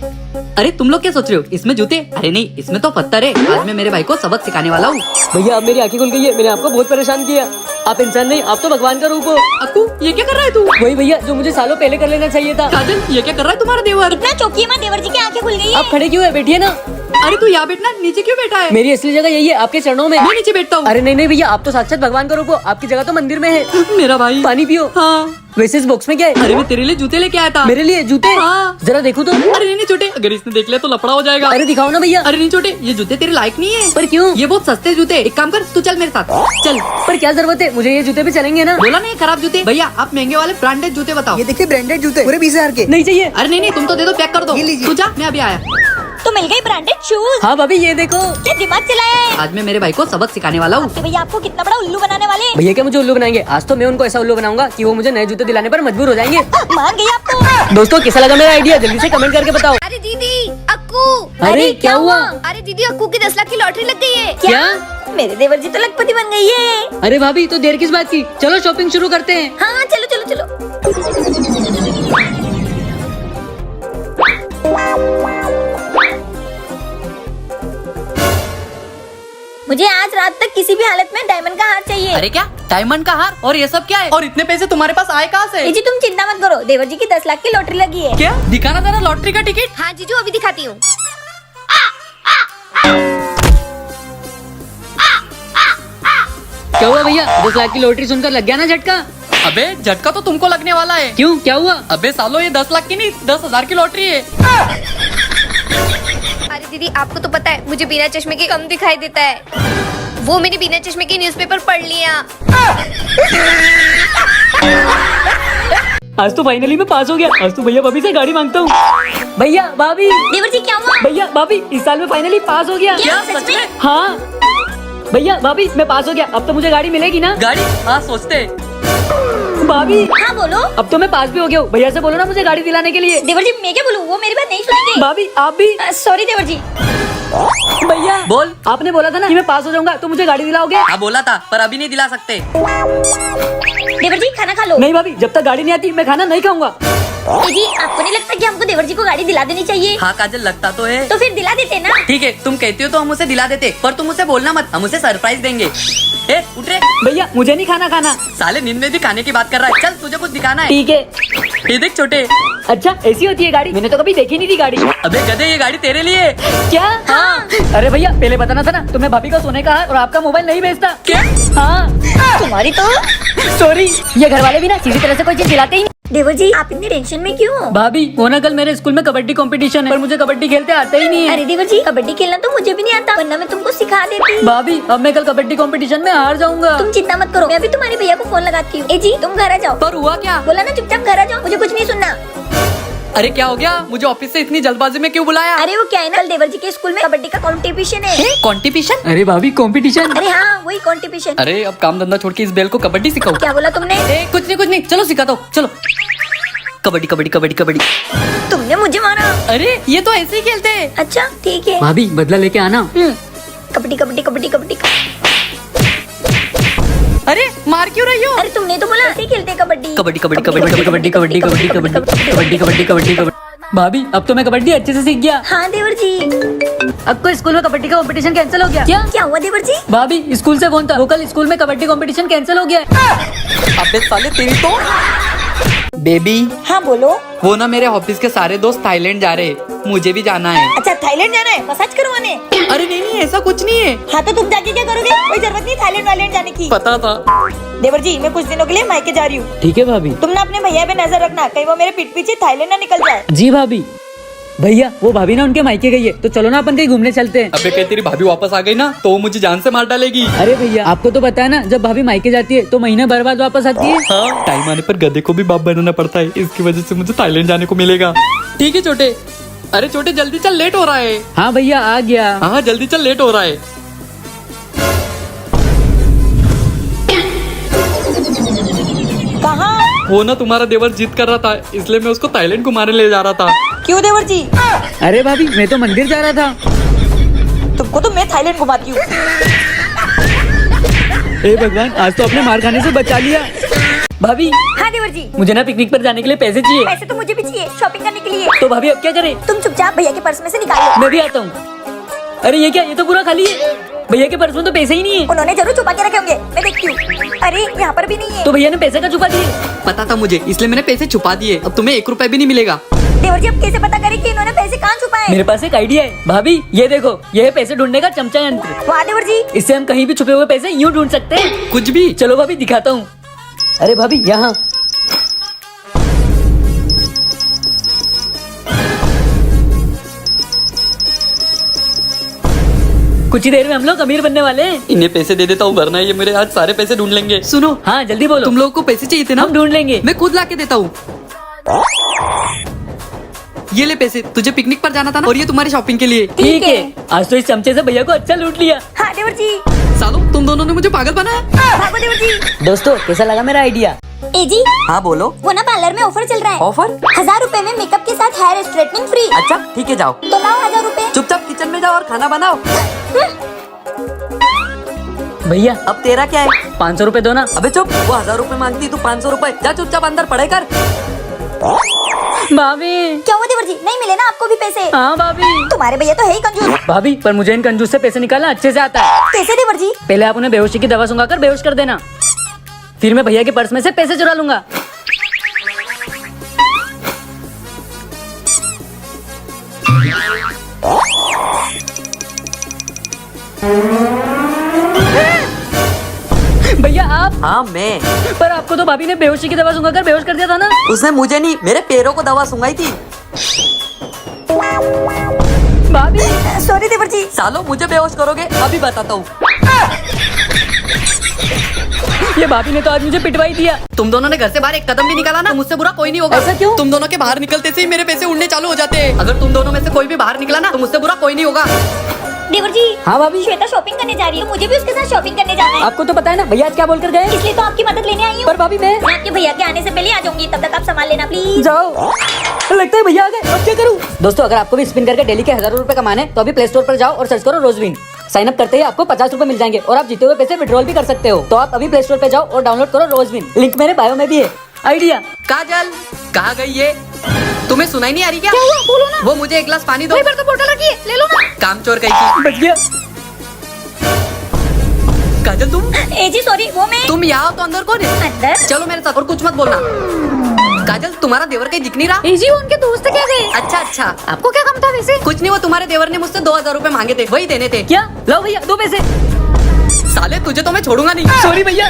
अरे तुम लोग क्या सोच रहे हो, इसमें जूते? अरे नहीं, इसमें तो पत्थर है। आज मैं मेरे भाई को सबक सिखाने वाला हूँ। भैया अब मेरी आंखें खुल गई है, मैंने आपको बहुत परेशान किया। आप इंसान नहीं, आप तो भगवान का रूप हो। अक्कू, ये क्या कर रहा है तू? वही भैया जो मुझे सालों पहले कर लेना चाहिए था। काजल, ये क्या कर रहा है तुम्हारा देवर? इतना चौकी है, देवर जी की आंखें खुल गई है। आप खड़े क्यों है, बैठिए ना। अरे तू यहाँ बैठना, नीचे क्यों बैठा है? मेरी असली जगह यही है, आपके चरणों में। मैं नीचे बैठता हूँ। अरे नहीं नहीं भैया, आप तो साक्षात भगवान का रूप हो, आपकी जगह तो मंदिर में है। मेरा भाई। पानी पियो। हाँ। वैसे इस बॉक्स में क्या है? अरे मैं तेरे लिए जूते लेके आया था। मेरे लिए जूते? हाँ। जरा देखो तो। अरे नहीं छोटे, अगर इसने देख लिया तो लफड़ा हो जाएगा। अरे दिखाओ ना भैया। अरे नहीं छोटे, ये जूते तेरे लायक नहीं है। पर क्यों? ये बहुत सस्ते जूते। एक काम कर, तू चल मेरे साथ चल। पर क्या जरूरत है, मुझे ये जूते पे चलेंगे ना। बोला नहीं खराब जूते। भैया आप महंगे वाले ब्रांडेड जूते बताओ। ये देखिए ब्रांडेड जूते पूरे 20,000 के। नहीं चाहिए। अरे नहीं नहीं, तुम तो दे दो, पैक कर दो। ये लीजिए। तू जा, मैं अभी आया। तो मिल गई ब्रांडेड शूज। हाँ भाभी ये देखो। क्या दिमाग चलाया है आज मैं मेरे भाई को सबक सिखाने वाला हूँ। आपके भैया आपको कितना बड़ा उल्लू बनाने वाले हैं। भैया क्या मुझे उल्लू बनाएंगे? आज तो मैं उनको ऐसा उल्लू बनाऊंगा कि वो मुझे नए जूते दिलाने पर मजबूर हो जाएंगे। मान गई आप तो। दोस्तों कैसा लगा मेरा आइडिया, जल्दी से कमेंट करके बताओ। अरे दीदी, अक्कू। अरे क्या हुआ? अरे दीदी, अक्कू की 10 लाख की लॉटरी लग गई है। क्या? मेरे देवर जी तो लखपति बन गई है। अरे भाभी तो देर किस बात की, चलो शॉपिंग शुरू करते हैं। हाँ चलो चलो चलो। मुझे आज रात तक किसी भी हालत में डायमंड का हार चाहिए। अरे क्या डायमंड का हार? और ये सब क्या है? और इतने पैसे तुम्हारे पास आए कहाँ से? ए जी तुम चिंता मत करो, देवर जी की 10 लाख की लॉटरी लगी है। क्या दिखाना जरा लॉटरी का टिकट। हाँ जीजू, अभी दिखाती हूँ। क्या हुआ भैया, 10 लाख की लॉटरी सुनकर लग गया ना झटका? अबे झटका तो तुमको लगने वाला है। क्यों, क्या हुआ? अबे सालो, ये 10 लाख की नहीं 10,000 की लॉटरी है। अरे दीदी, आपको तो पता है मुझे बिना चश्मे के कम दिखाई देता है। वो मैंने बिना चश्मे के न्यूज़पेपर पढ़ लिया। आज तो फाइनली मैं पास हो गया। आज तो भैया भाभी से गाड़ी मांगता हूँ। भैया भाभी। देवर जी क्या हुआ? भैया भाभी इस साल में फाइनली पास हो गया। क्या सच में? हाँ भैया भाभी मैं पास हो गया, अब तो मुझे गाड़ी मिलेगी ना? गाड़ी? हाँ सोचते। भाभी हाँ बोलो। अब तो मैं पास भी हो गया हूँ, भैया से बोलो ना मुझे गाड़ी दिलाने के लिए। देवर जी मैं क्या बोलूँ, वो मेरी बात नहीं सुनेंगे। भाभी आप भी। सॉरी देवर जी। भैया बोल। आपने बोला था ना कि मैं पास हो जाऊंगा तो मुझे गाड़ी दिलाओगे? हाँ बोला था, पर अभी नहीं दिला सकते। देवर जी खाना खा लो। नहीं भाभी, जब तक गाड़ी नहीं आती मैं खाना नहीं खाऊंगा। ए जी आपको नहीं लगता कि हमको देवर जी को गाड़ी दिला देनी चाहिए? हाँ काजल, लगता तो है। तो फिर दिला देते ना। ठीक है, तुम कहती हो तो हम उसे दिला देते, पर तुम उसे बोलना मत, हम उसे सरप्राइज देंगे। ए उठ रे। भैया मुझे नहीं खाना। साले नींद में भी खाने की बात कर रहा है। चल तुझे कुछ दिखाना है। ठीक है। ये देख छोटे। अच्छा ऐसी होती है गाड़ी, मैंने तो कभी देखी नहीं थी गाड़ी। अबे गधे, ये गाड़ी तेरे लिए है। क्या? हाँ। अरे भैया पहले बताना था ना, तो मैं भाभी का सोने का हार और आपका मोबाइल नहीं बेचता। क्या? हाँ तुम्हारी तो। सॉरी, ये घर वाले भी ना किसी तरह से कोई चीज दिलाते ही नहीं। देवर जी आप इतनी टेंशन में क्यों? भाभी वो ना कल मेरे स्कूल में कबड्डी कंपटीशन है, पर मुझे कबड्डी खेलते आते ही नहीं है। अरे देवर जी कबड्डी खेलना तो मुझे भी नहीं आता, वरना मैं तुमको सिखा देती। भाभी अब मैं कल कबड्डी कंपटीशन में हार जाऊंगा। तुम चिंता मत करो, मैं अभी तुम्हारे भैया को फोन लगाती हूँ। ए जी तुम घर आ जाओ। पर हुआ क्या? बोला ना चुपचाप घर आ जाओ, मुझे कुछ नहीं सुनना। अरे क्या हो गया? मुझे ऑफिस से इतनी जल्दबाजी में क्यों बुलाया? अरे वो क्या है ना, कल देवर जी के स्कूल में कबड्डी का कंपटीशन है। कॉन्टिपिशन? अरे भाभी कंपटीशन? अरे हाँ वही कंपटीशन। अरे अब काम धंधा छोड़ के इस बेल को कबड्डी सिखाओ। क्या बोला तुमने? कुछ नहीं, चलो सिखाता हूँ, चलो। कबड्डी कबड्डी कबड्डी कबड्डी। तुमने मुझे मारा? अरे ये तो ऐसे ही खेलते हैं। अच्छा ठीक है। भाभी बदला लेके आना। कबड्डी कबड्डी कबड्डी कबड्डी। अरे मार क्यों रही हो? अरे तुमने तो बोला ऐसे ही खेलते हैं कबड्डी। कबड्डी कबड्डी कबड्डी कबड्डी कबड्डी कबड्डी कबड्डी कबड्डी कबड्डी कबड्डी कबड्डी। भाभी अब तो मैं कबड्डी अच्छे से सीख गया। हाँ देवर जी। अब को स्कूल में कबड्डी का कंपटीशन कैंसिल हो गया। क्या? क्या हुआ देवर जी? भाभी स्कूल से फोन था, वो कल स्कूल में कबड्डी कंपटीशन कैंसिल हो गया। अबे साले तेरी तो। बेबी हाँ बोलो। वो ना मेरे ऑफिस के सारे दोस्त थाईलैंड जा रहे हैं, मुझे भी जाना है। अच्छा थाईलैंड जाना है मसाज करवाने? अरे नहीं ऐसा कुछ नहीं है। हाँ तो तुम जाके क्या करोगे? कोई जरूरत नहीं थाईलैंड वाईलैंड जाने की। पता था। देवर जी मैं कुछ दिनों के लिए मायके जा रही हूँ। ठीक है भाभी। तुम ना अपने भैया पे नजर रखना, कहीं वो मेरे पीठ पीछे थाईलैंड ना निकल जाए। जी भाभी। भैया वो भाभी ना उनके मायके गई है, तो चलो ना अपन कहीं घूमने चलते हैं। अबे कहीं तेरी भाभी वापस आ गई ना तो वो मुझे जान से मार डालेगी। अरे भैया आपको तो पता है ना, जब भाभी मायके जाती है तो महीना भर बाद वापस आती है। हाँ, टाइम आने पर गधे को भी बाप बनाना पड़ता है, इसकी वजह से मुझे थाईलैंड जाने को मिलेगा। ठीक है छोटे। अरे छोटे जल्दी चल, लेट हो रहा है। हाँ भैया आ गया। हाँ जल्दी चल, लेट हो रहा है। कहाँ? वो ना तुम्हारा देवर जिद कर रहा था, इसलिए मैं उसको थाईलैंड घुमाने ले जा रहा था। क्यों देवर जी? अरे भाभी मैं तो मंदिर जा रहा था। तुमको तो मैं थाईलैंड घुमाती हूँ। हे भगवान, आज तो अपने मार खाने से बचा लिया। भाभी हाँ देवर जी। मुझे ना पिकनिक पर जाने के लिए पैसे चाहिए। पैसे तो मुझे भी चाहिए, शॉपिंग करने के के लिए। तो भाभी अब क्या करें? तुम चुपचाप भैया के पर्स में से निकाल लो। मैं भी आता हूँ। अरे ये क्या, ये तो पूरा खाली है। भैया के पर्स में तो पैसे ही नहीं है। उन्होंने जरूर छुपा के रखे होंगे, मैं देखती हूँ। अरे यहाँ पर भी नहीं है। तो भैया ने पैसे का छुपा दिए। पता था मुझे, इसलिए मैंने पैसे छुपा दिए। अब तुम्हें 1 रुपए भी नहीं मिलेगा। देवर जी अब कैसे पता करें कि इन्होंने पैसे कहाँ छुपाए? मेरे पास एक आइडिया है भाभी, ये देखो, ये है पैसे ढूंढने का चमचा यंत्र। वाह देवर जी। इससे हम कहीं भी छुपे हुए पैसे यूँ ढूंढ सकते हैं। कुछ भी। चलो भाभी दिखाता हूँ। अरे भाभी यहाँ। कुछ ही देर में हम लोग अमीर बनने वाले हैं। इन्हें पैसे दे देता हूँ, वरना ये मेरे आज सारे पैसे ढूंढ लेंगे। सुनो, हाँ जल्दी बोलो। तुम लोगों को पैसे चाहिए थे ना? हम ढूंढ लेंगे। मैं खुद ला के देता हूँ। ये ले पैसे, तुझे पिकनिक पर जाना था ना, और ये तुम्हारी शॉपिंग के लिए। ठीक है, आज तो इस चमचे से भैया को अच्छा लूट लिया। हाँ देवर जी। सालो, तुम दोनों ने मुझे पागल बनाया। भागो देवर जी। दोस्तों कैसा लगा मेरा आइडिया? ए जी, हाँ बोलो। वो ना पार्लर में ऑफर चल रहा है। ऑफर? 1000 रुपए में मेकअप के साथ हेयर स्ट्रेटनिंग फ्री। अच्छा ठीक है, जाओ। तो लाओ 1000 रुपए। चुपचाप किचन में जाओ और खाना बनाओ। भैया अब तेरा क्या है? 500 रुपए दो ना। अबे चुप, वो 1000 रुपए मांगती, तू 500 रुपए। जा चुपचाप अंदर पढ़ाई कर। भाभी। क्या हुआ देवर जी, नहीं मिले ना आपको भी पैसे? हाँ भाभी। तुम्हारे भैया तो है ही कंजूस। भाभी पर मुझे इन कंजूस से पैसे निकालना अच्छे से आता है। कैसे देवर जी? पहले आप उन्हें बेहोशी की दवा सुंघाकर बेहोश कर देना, फिर मैं भैया के पर्स में से पैसे चुरा लूंगा। भैया आप? हाँ मैं। पर आपको तो भाभी ने बेहोशी की दवा सुंघाकर बेहोश कर दिया था ना। उसने मुझे नहीं, मेरे पैरों को दवा सुंघाई थी। भाभी। सॉरी देवर जी। सालो मुझे बेहोश करोगे? अभी बताता हूँ। ये भाभी ने तो आज मुझे पिटवाई दिया। तुम दोनों ने घर से बाहर एक कदम भी निकाला ना, तो मुझसे बुरा कोई नहीं होगा। ऐसा क्यों? तुम दोनों के बाहर निकलते से ही मेरे पैसे उड़ने चालू हो जाते हैं। अगर तुम दोनों में से कोई भी बाहर निकला ना, तो मुझसे बुरा कोई नहीं होगा। देवर जी। हाँ भाभी। श्वेता शॉपिंग करने जा रही है, तो मुझे भी उसके साथ शॉपिंग करने जाना है। आपको तो पता है ना भैया आज क्या बोलकर गए? इसलिए तो आपकी मदद लेने आई हूँ। पर भाभी मैं आपके भैया के आने से पहले आ जाऊंगी, तब तक आप संभाल लेना प्लीज। जाओ। लगता है भैया आ गए, अब क्या करूँ? दोस्तों अगर आपको भी स्पिन करके डेली के 1000 रुपए कमाने, तो अभी प्ले स्टोर पर जाओ और सर्च करो रोजविन। साइन अप करते ही आपको 50 रुपए मिल जाएंगे और आप जीते हुए पैसे विड्रॉल भी कर सकते हो। तो आप अभी प्ले स्टोर पे जाओ और डाउनलोड करो रोजविन, लिंक मेरे बायो में भी है। आइडिया। काजल, कहाँ गई ये? तुम्हें सुनाई नहीं आ रही क्या? क्या हुआ? बोलो ना। वो मुझे एक गिलास पानी दो। वहीं पर तो बोतल रखी है, ले लो ना। काम चोर कहीं की। बच गया। काजल तुम? ए जी सॉरी, वो मैं। तुम यहाँ हो तो अंदर कौन है? अंदर? चलो मेरे साथ, और कुछ मत बोलना। काजल, तुम्हारा देवर कहीं दिख नहीं रहा? ए जी उनके दोस्त क्या गए? अच्छा अच्छा, आपको क्या काम था वैसे? कुछ नहीं, वो तुम्हारे देवर ने मुझसे 2000 रुपए मांगे थे, वही देने थे। क्या? लो भैया दो पैसे। साले तुझे तो मैं छोड़ूंगा नहीं। सॉरी भैया।